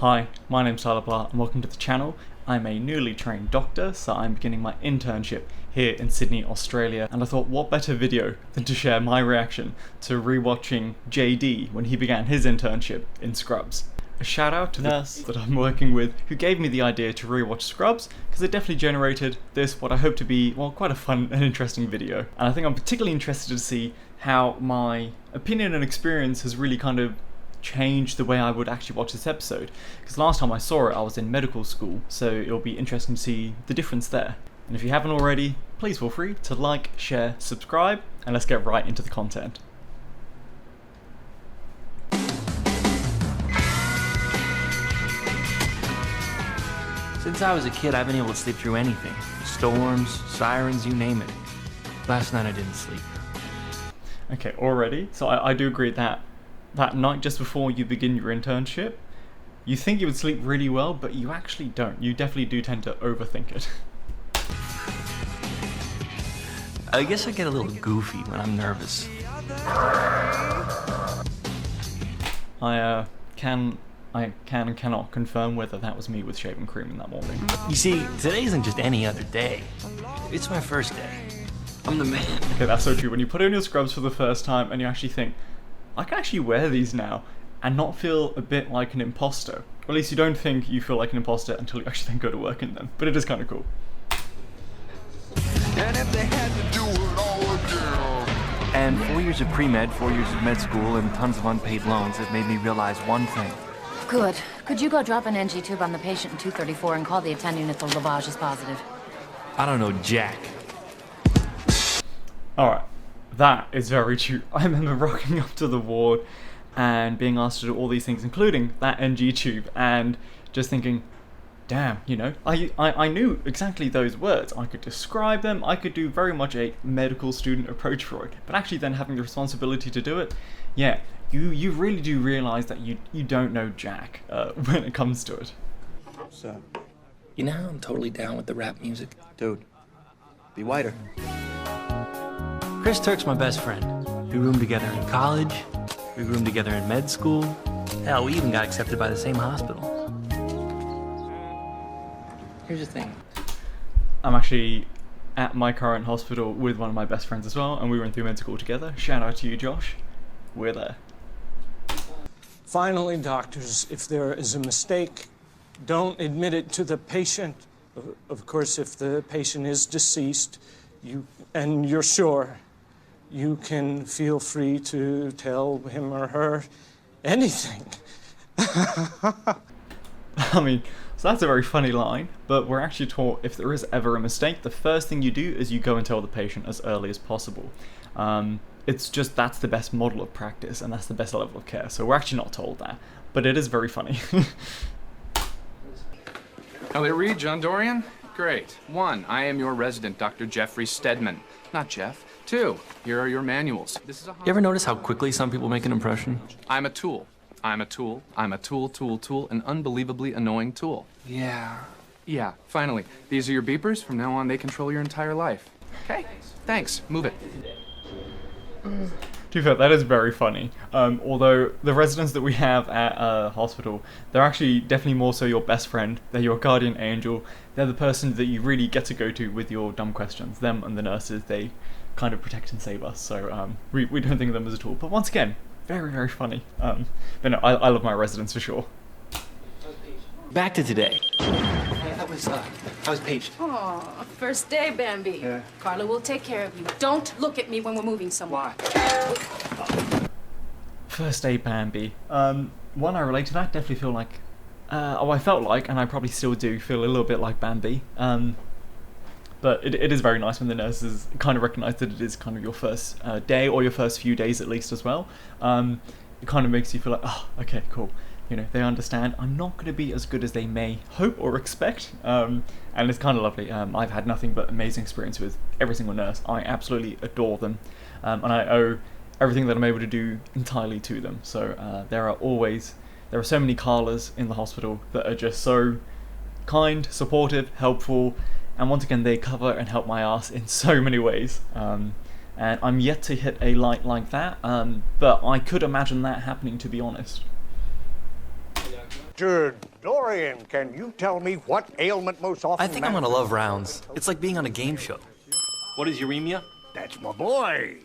Hi, my name's Tyler and welcome to the channel. I'm a newly trained doctor, so I'm beginning my internship here in Sydney, Australia, and I thought what better video than to share my reaction to rewatching JD when he began his internship in Scrubs. A shout out to the nurse that I'm working with who gave me the idea to rewatch Scrubs, because it definitely generated this, what I hope to be, well, quite a fun and interesting video. And I think I'm particularly interested to see how my opinion and experience has really kind of changed the way I would actually watch this episode, because last time I saw it I was in medical school, so it'll be interesting to see the difference there. And if you haven't already, please feel free to like, share, subscribe, and let's get right into the content. Since I was a kid, I've been able to sleep through anything. Storms, sirens, you name it. Last night I didn't sleep. Okay, already? So I do agree that night just before you begin your internship, you think you would sleep really well, but you actually don't. You definitely do tend to overthink it. I guess I get a little goofy when I'm nervous. I can and cannot confirm whether that was me with shaving cream in that morning. You see, today isn't just any other day. It's my first day. I'm the man. Okay, that's so true. When you put on your scrubs for the first time and you actually think, I can actually wear these now and not feel a bit like an imposter. Or at least you don't think you feel like an imposter until you actually then go to work in them. But it is kind of cool. And if they had to do it all again. And 4 years of pre-med, 4 years of med school, and tons of unpaid loans have made me realize one thing. Good. Could you go drop an NG tube on the patient in 234 and call the attending if the lavage is positive? I don't know jack. Alright, that is very true. I remember rocking up to the ward and being asked to do all these things, including that NG tube, and just thinking, damn, you know, I knew exactly those words. I could describe them, I could do very much a medical student approach for it, but actually then having the responsibility to do it, yeah, you really do realize that you don't know jack when it comes to it. So, You know how I'm totally down with the rap music? dude, be whiter. Chris Turk's my best friend. We roomed together in college, we roomed together in med school. Hell, we even got accepted by the same hospital. Here's the thing. I'm actually at my current hospital with one of my best friends as well, and we went through med school together. Shout out to you, Josh. We're there. Finally, doctors, if there is a mistake, don't admit it to the patient. Of course, if the patient is deceased, and you're sure, you can feel free to tell him or her anything. I mean, so that's a very funny line, but we're actually taught if there is ever a mistake, the first thing you do is you go and tell the patient as early as possible. It's just that's the best model of practice and that's the best level of care, so we're actually not told that, but it is very funny. Elliot Reed, John Dorian? Great. 1, I am your resident, Dr. Jeffrey Stedman. Not Jeff. 2, here are your manuals. This is a You ever notice how quickly some people make an impression? I'm a tool. I'm a tool. I'm a tool, an unbelievably annoying tool. Yeah, finally. These are your beepers. From now on, they control your entire life. Okay, thanks. Move it. To be fair, that is very funny. Although the residents that we have at a hospital, they're actually definitely more so your best friend. They're your guardian angel. They're the person that you really get to go to with your dumb questions. Them and the nurses, they kind of protect and save us. So we don't think of them as a tool. But once again, very, very funny. But no, I love my residents for sure. Back to today. That was Paige. Aw, first day, Bambi. Yeah. Carla will take care of you. Don't look at me when we're moving somewhere. First aid Bambi. One, I relate to that. Definitely feel like, I felt like, and I probably still do feel a little bit like Bambi. But it is very nice when the nurses kind of recognise that it is kind of your first day, or your first few days at least as well. It kind of makes you feel like, oh, okay, cool. You know, they understand I'm not going to be as good as they may hope or expect. And it's kind of lovely. I've had nothing but amazing experience with every single nurse. I absolutely adore them. And I owe everything that I'm able to do entirely to them. So there are so many Carlas in the hospital that are just so kind, supportive, helpful, and once again they cover and help my ass in so many ways. And I'm yet to hit a light like that, but I could imagine that happening, to be honest. Dr. Dorian, can you tell me what ailment most often I think I'm gonna love rounds. It's like being on a game show. What is uremia? That's my boy.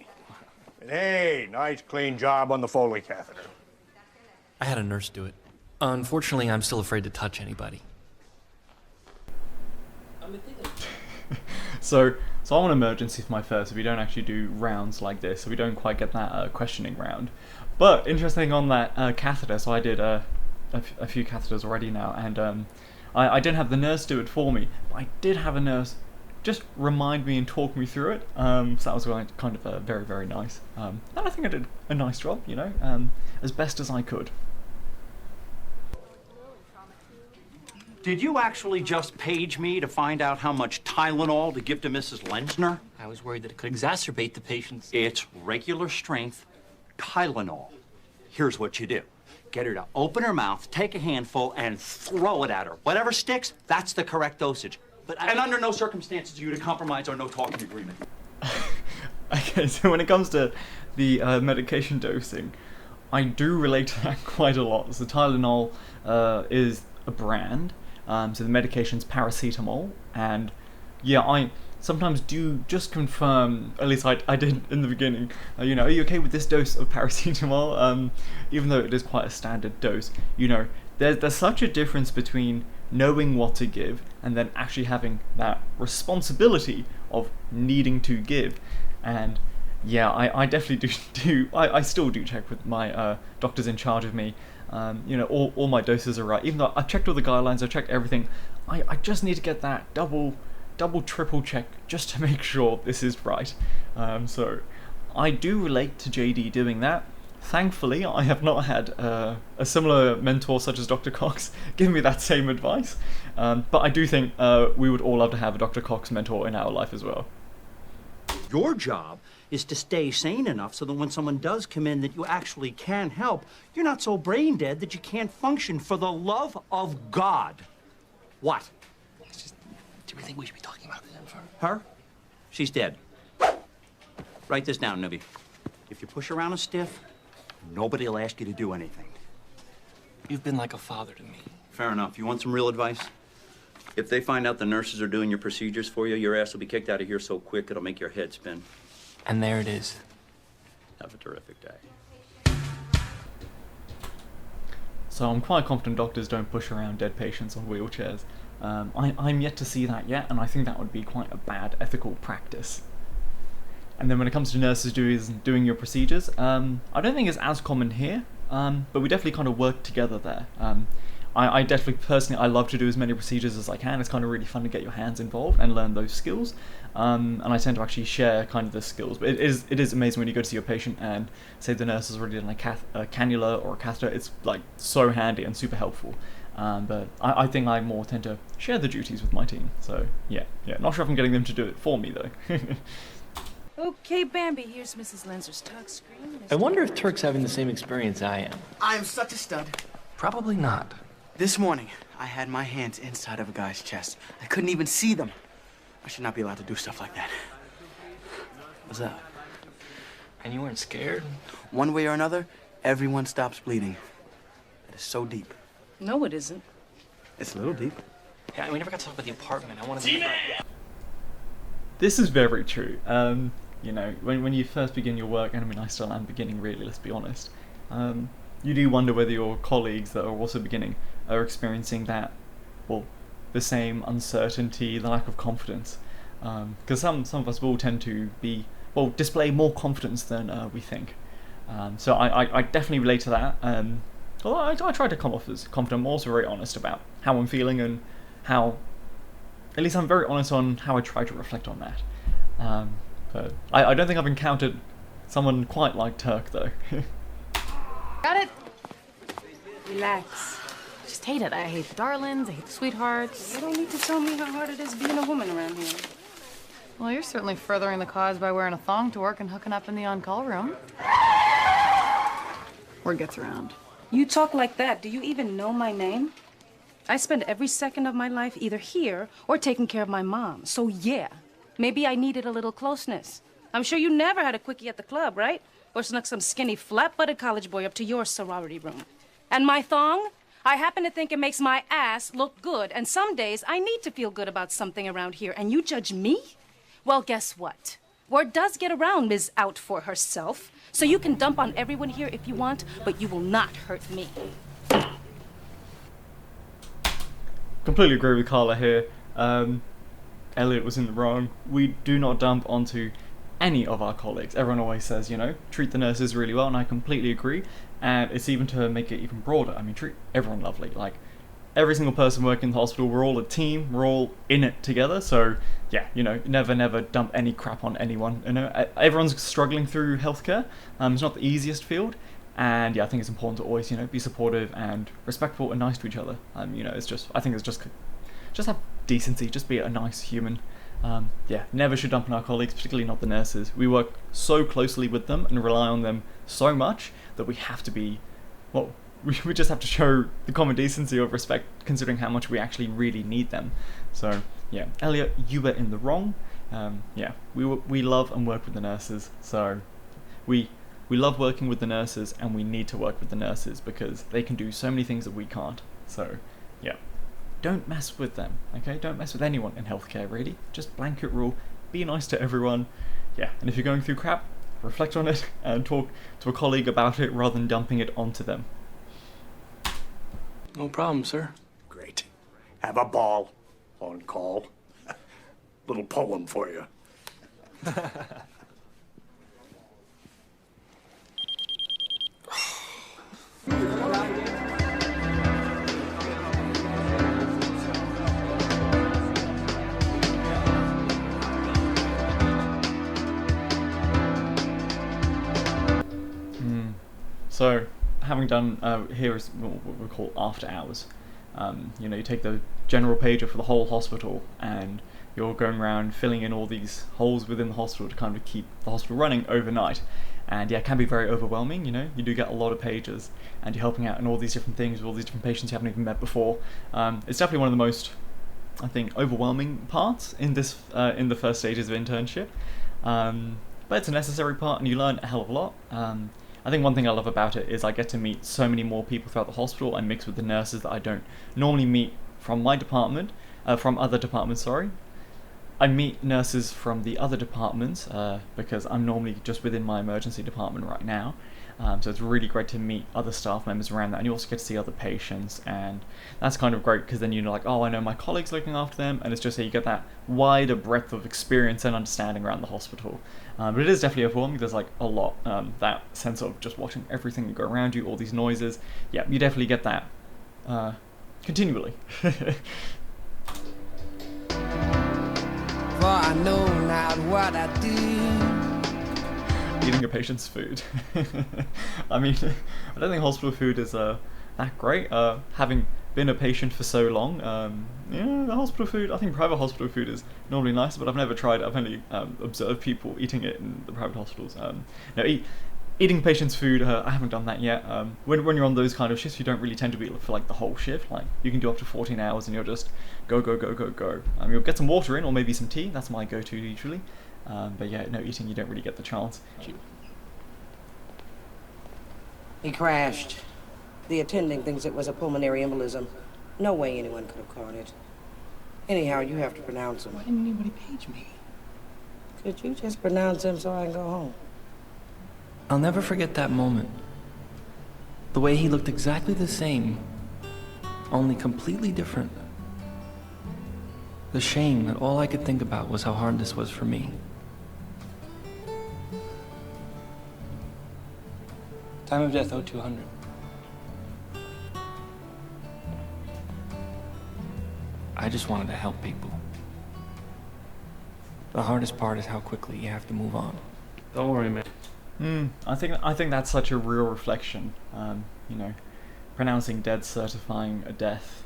And hey, nice clean job on the Foley catheter. I had a nurse do it. Unfortunately, I'm still afraid to touch anybody. So I want emergency for my first, if we don't actually do rounds like this, so we don't quite get that questioning round. But interesting on that catheter, so I did a few catheters already now, and I didn't have the nurse do it for me, but I did have a nurse just remind me and talk me through it, so that was kind of very, very nice. And I think I did a nice job, you know, as best as I could. Did you actually just page me to find out how much Tylenol to give to Mrs. Lenzner? I was worried that it could exacerbate the patient's... It's regular strength Tylenol. Here's what you do. Get her to open her mouth, take a handful, and throw it at her. Whatever sticks, that's the correct dosage. And under no circumstances are you to compromise our no talking agreement. Okay, so when it comes to the medication dosing, I do relate to that quite a lot. So Tylenol is a brand, so the medication's paracetamol, and yeah, I sometimes do just confirm, at least I did in the beginning, you know, are you okay with this dose of paracetamol? Even though it is quite a standard dose, you know, there's such a difference between knowing what to give and then actually having that responsibility of needing to give. And yeah, I definitely I still do check with my doctors in charge of me. You know, all my doses are right, even though I've checked all the guidelines, I've checked everything. I just need to get that double, triple check just to make sure this is right. So I do relate to JD doing that. Thankfully, I have not had a similar mentor such as Dr. Cox give me that same advice. But I do think we would all love to have a Dr. Cox mentor in our life as well. Your job is to stay sane enough so that when someone does come in that you actually can help, you're not so brain dead that you can't function, for the love of God. What? It's just, do we think we should be talking about this info? Her? She's dead. Write this down, Nubby. If you push around a stiff, nobody will ask you to do anything. You've been like a father to me. Fair enough. You want some real advice? If they find out the nurses are doing your procedures for you, your ass will be kicked out of here so quick it'll make your head spin. And there it is. Have a terrific day. So I'm quite confident doctors don't push around dead patients on wheelchairs. I'm yet to see that yet, and I think that would be quite a bad ethical practice. And then when it comes to nurses doing your procedures, I don't think it's as common here, but we definitely kind of work together there. I definitely, personally, I love to do as many procedures as I can. It's kind of really fun to get your hands involved and learn those skills. And I tend to actually share kind of the skills. But it is amazing when you go to see your patient and say the nurse has already done a cannula or a catheter. It's like so handy and super helpful. But I think I more tend to share the duties with my team. So yeah. Not sure if I'm getting them to do it for me though. Okay, Bambi, here's Mrs. Lenzer's tuck screen. I wonder if Turk's having the same experience I am. I'm such a stud. Probably not. This morning, I had my hands inside of a guy's chest. I couldn't even see them. I should not be allowed to do stuff like that. What's up? And you weren't scared? One way or another, everyone stops bleeding. It is so deep. No, it isn't. It's a little deep. Yeah, we never got to talk about the apartment. I wanted to... This is very true. You know, when you first begin your work, and I mean, I still am beginning really, let's be honest, you do wonder whether your colleagues that are also beginning are experiencing that, well, the same uncertainty, the lack of confidence. Because some of us will tend to display more confidence than we think. So I definitely relate to that. Although I try to come off as confident, I'm also very honest about how I'm feeling and how, at least I'm very honest on how I try to reflect on that. But I don't think I've encountered someone quite like Turk, though. Got it? Relax. I just hate it. I hate the darlings, I hate the sweethearts. You don't need to tell me how hard it is being a woman around here. Well, you're certainly furthering the cause by wearing a thong to work and hooking up in the on-call room. Word gets around. You talk like that. Do you even know my name? I spend every second of my life either here or taking care of my mom. So yeah, maybe I needed a little closeness. I'm sure you never had a quickie at the club, right? Or snuck some skinny, flat-butted college boy up to your sorority room. And my thong? I happen to think it makes my ass look good, and some days I need to feel good about something around here, and you judge me? Well, guess what? Word does get around Ms. Out for herself, so you can dump on everyone here if you want, but you will not hurt me. Completely agree with Carla here. Elliot was in the wrong. We do not dump onto any of our colleagues. Everyone always says, you know, treat the nurses really well, and I completely agree. And it's even to make it even broader. I mean, treat everyone lovely. Like, every single person working in the hospital, we're all a team, we're all in it together. So, yeah, you know, never dump any crap on anyone. You know, everyone's struggling through healthcare. It's not the easiest field. And yeah, I think it's important to always, you know, be supportive and respectful and nice to each other. You know, I think it's just have decency, just be a nice human. Yeah, never should dump on our colleagues, particularly not the nurses. We work so closely with them and rely on them so much that we have to be, well, we just have to show the common decency of respect, considering how much we actually really need them. So yeah, Elliot, you were in the wrong. Yeah, we love and work with the nurses. So we love working with the nurses, and we need to work with the nurses because they can do so many things that we can't. So yeah, don't mess with them, okay? Don't mess with anyone in healthcare, really. Just blanket rule, be nice to everyone. Yeah, and if you're going through crap, reflect on it and talk to a colleague about it rather than dumping it onto them. No problem, sir. Great. Have a ball on call. Little poem for you. So, having done, here is what we call after hours. You know, you take the general pager for the whole hospital, and you're going around filling in all these holes within the hospital to kind of keep the hospital running overnight. And yeah, it can be very overwhelming, you know, you do get a lot of pages, and you're helping out in all these different things with all these different patients you haven't even met before. It's definitely one of the most, I think, overwhelming parts in this, in the first stages of internship. But it's a necessary part, and you learn a hell of a lot. I think one thing I love about it is I get to meet so many more people throughout the hospital and mix with the nurses that I don't normally meet from my department, from other departments, sorry. I meet nurses from the other departments because I'm normally just within my emergency department right now. So it's really great to meet other staff members around that, and you also get to see other patients, and that's kind of great because then you're like, oh, I know my colleagues looking after them, and it's just so you get that wider breadth of experience and understanding around the hospital. But it is definitely overwhelming. There's like a lot, that sense of just watching everything go around you, all these noises. Yeah, you definitely get that continually. For I know not what I do. Eating a patient's food. I mean, I don't think hospital food is that great. Having been a patient for so long, yeah, the hospital food, I think private hospital food is normally nice, but I've never tried it. I've only observed people eating it in the private hospitals. Eating patient's food, I haven't done that yet. When you're on those kind of shifts, you don't really tend to be for like the whole shift. Like, you can do up to 14 hours and you're just go. You'll get some water in, or maybe some tea. That's my go-to usually. But yeah, no eating, you don't really get the chance. He crashed. The attending thinks it was a pulmonary embolism. No way anyone could have caught it. Anyhow, you have to pronounce him. Why didn't anybody page me? Could you just pronounce him so I can go home? I'll never forget that moment. The way he looked exactly the same, only completely different. The shame that all I could think about was how hard this was for me. Time of death 0200. I just wanted to help people. The hardest part is how quickly you have to move on. Don't worry, man. I think that's such a real reflection. You know, pronouncing dead, certifying a death.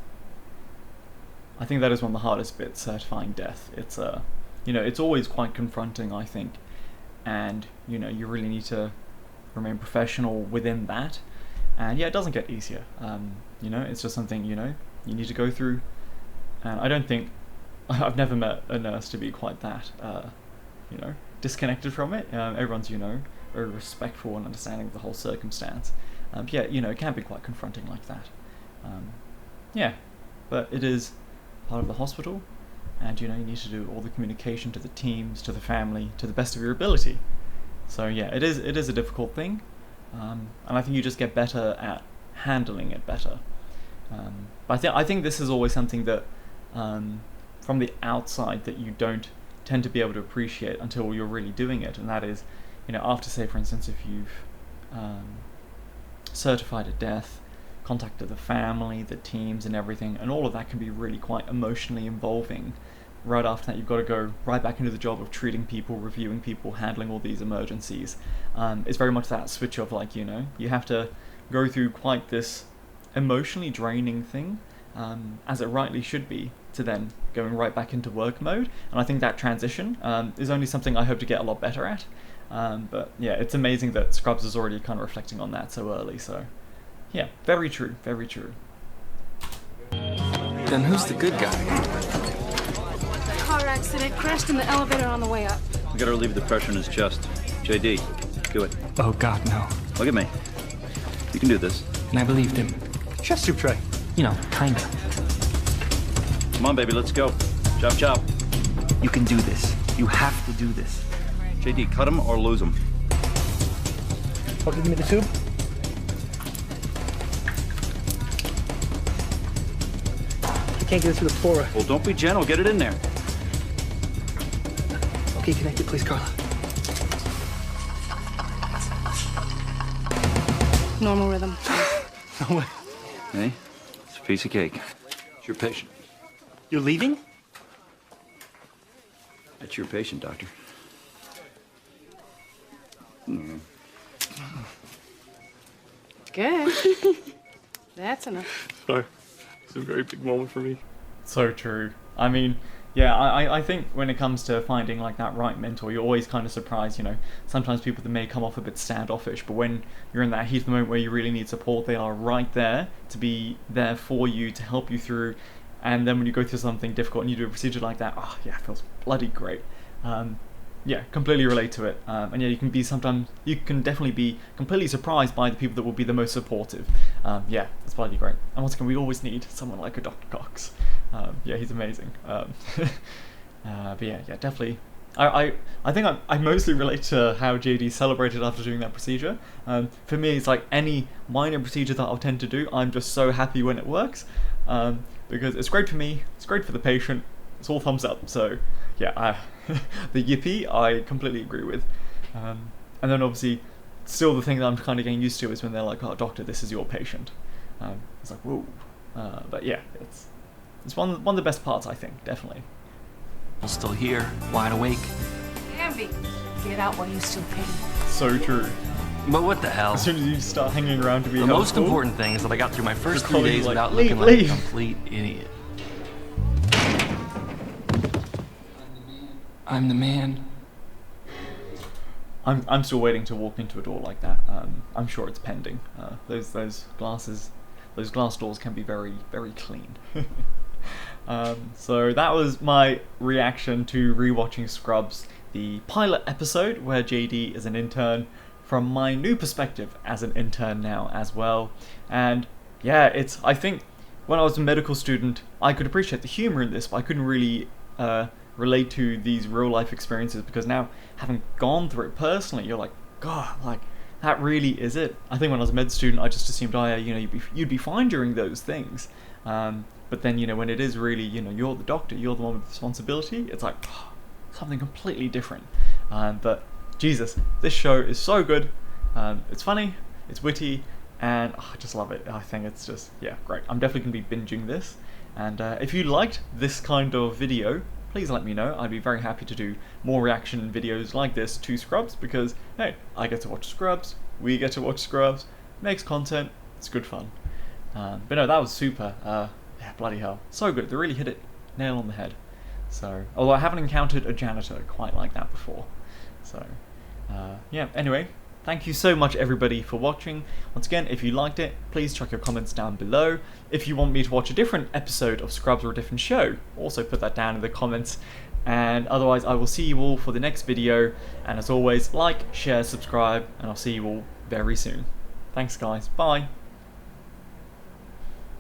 I think that is one of the hardest bits, certifying death. It's you know, it's always quite confronting, I think, and you know, you really need to remain professional within that. And yeah, it doesn't get easier. You know, it's just something, you know, you need to go through. And I don't think I've never met a nurse to be quite that, you know, disconnected from it. Everyone's, you know, very respectful and understanding of the whole circumstance. Yeah, you know, it can be quite confronting like that. Yeah, but it is part of the hospital, and you need to do all the communication to the teams, to the family, to the best of your ability. So yeah, it is a difficult thing, and I think you just get better at handling it better. But I think this is always something that from the outside that you don't tend to be able to appreciate until you're really doing it, and that is, after, say, for instance, if you've certified a death, contacted the family, the teams and everything, and all of that can be really quite emotionally involving. Right after that, you've got to go right back into the job of treating people, reviewing people, handling all these emergencies. It's very much that switch of you have to go through quite this emotionally draining thing, as it rightly should be, to then going right back into work mode. And I think that transition is only something I hope to get a lot better at. But yeah, it's amazing that Scrubs is already kind of reflecting on that so early. So yeah, very true, very true. Then who's the good guy? Car accident, crashed in the elevator on the way up. We gotta relieve the pressure in his chest. JD, do it. Oh God, no. Look at me. You can do this. And I believed him. Chest tube tray. Kinda. Come on, baby, let's go. Chop, chop. You can do this. You have to do this. JD, cut him or lose him. Okay, give me the tube. I can't get it through the flora. Well, don't be gentle. Get it in there. Okay, connect it, please, Carla. Normal rhythm. No way. Hey, it's a piece of cake. It's your patient. You're leaving? That's your patient, doctor. Good. That's enough. Sorry. It's a very big moment for me. So true. I mean, yeah, I think when it comes to finding like that right mentor, you're always kind of surprised, sometimes people that may come off a bit standoffish, but when you're in that heat of the moment where you really need support, they are right there to be there for you, to help you through. And then when you go through something difficult and you do a procedure like that, oh yeah, it feels bloody great. Yeah, completely relate to it. And yeah, you can definitely be completely surprised by the people that will be the most supportive. Yeah, it's bloody great. And once again, we always need someone like a Dr. Cox. Yeah, he's amazing. But yeah, definitely. I think I mostly relate to how JD celebrated after doing that procedure. For me, it's like any minor procedure that I'll tend to do, I'm just so happy when it works. Because it's great for me, it's great for the patient, it's all thumbs up. So yeah, the yippee I completely agree with. And then obviously, still the thing that I'm kind of getting used to is when they're like, "Oh, doctor, this is your patient." It's like, whoa. But yeah, it's one of the best parts, I think, definitely. I'm still here, wide awake. Ambi, get out while you still can. So true. But what the hell? As soon as you start hanging around to be The helpful, most important thing is that I got through my first 3 days like, without leave, looking like leave. a complete idiot. I'm the man. I'm still waiting to walk into a door like that. I'm sure it's pending. Those glass doors can be very, very clean. So that was my reaction to rewatching Scrubs, the pilot episode where JD is an intern, from my new perspective as an intern now as well. And yeah, I think when I was a medical student, I could appreciate the humor in this, but I couldn't really relate to these real life experiences, because now, having gone through it personally, you're like, God, like, that really is it. I think when I was a med student, I just assumed, oh yeah, you'd be fine during those things. But then, when it is really, you're the doctor, you're the one with the responsibility, it's like, oh, something completely different. But Jesus, this show is so good. It's funny, it's witty, and I just love it. I think it's just, yeah, great. I'm definitely going to be binging this. And if you liked this kind of video, please let me know. I'd be very happy to do more reaction videos like this to Scrubs, because, hey, I get to watch Scrubs, we get to watch Scrubs, makes content, it's good fun. But no, that was super. Yeah, bloody hell. So good. They really hit it nail on the head. So, although I haven't encountered a janitor quite like that before. So, yeah, anyway, thank you so much everybody for watching. Once again, if you liked it, please chuck your comments down below. If you want me to watch a different episode of Scrubs or a different show, also put that down in the comments. And otherwise, I will see you all for the next video. And as always, like, share, subscribe, and I'll see you all very soon. Thanks guys, bye.